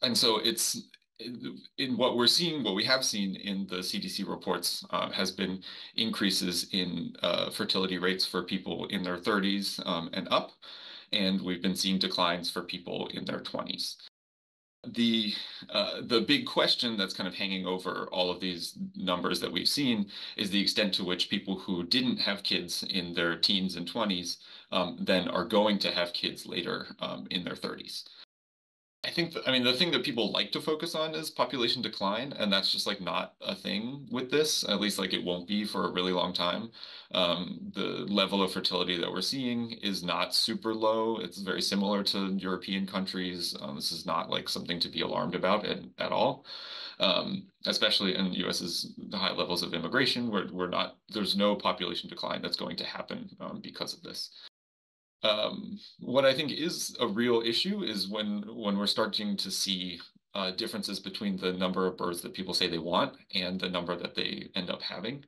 And so it's in what we're seeing, what we have seen in the CDC reports has been increases in fertility rates for people in their 30s and up, and we've been seeing declines for people in their 20s. The the big question that's kind of hanging over all of these numbers that we've seen is the extent to which people who didn't have kids in their teens and 20s then are going to have kids later in their 30s. I think I mean, the thing that people like to focus on is population decline, and that's just like not a thing with this, at least like it won't be for a really long time. The level of fertility that we're seeing is not super low. It's very similar to European countries. This is not like something to be alarmed about at all. Especially in the US's high levels of immigration, we're not, there's no population decline that's going to happen because of this. What I think is a real issue is when we're starting to see differences between the number of births that people say they want and the number that they end up having.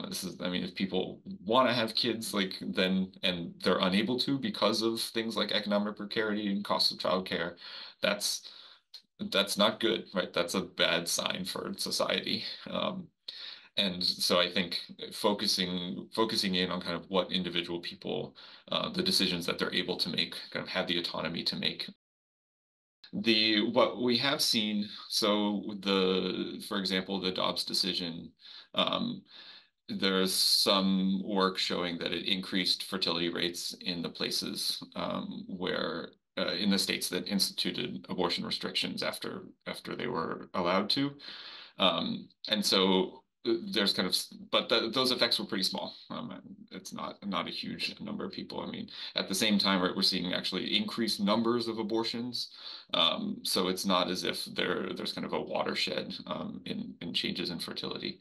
This is, I mean, if people want to have kids, like then and they're unable to because of things like economic precarity and cost of childcare, that's that's not good, right? That's a bad sign for society. And so I think focusing in on kind of what individual people, the decisions that they're able to make, kind of have the autonomy to make. The what we have seen, so for example, the Dobbs decision, um, there's some work showing that it increased fertility rates in the places where in the states that instituted abortion restrictions after they were allowed to. And so there's kind of, but those effects were pretty small. It's not a huge number of people. I mean, at the same time, we're seeing actually increased numbers of abortions. So it's not as if there's kind of a watershed in changes in fertility.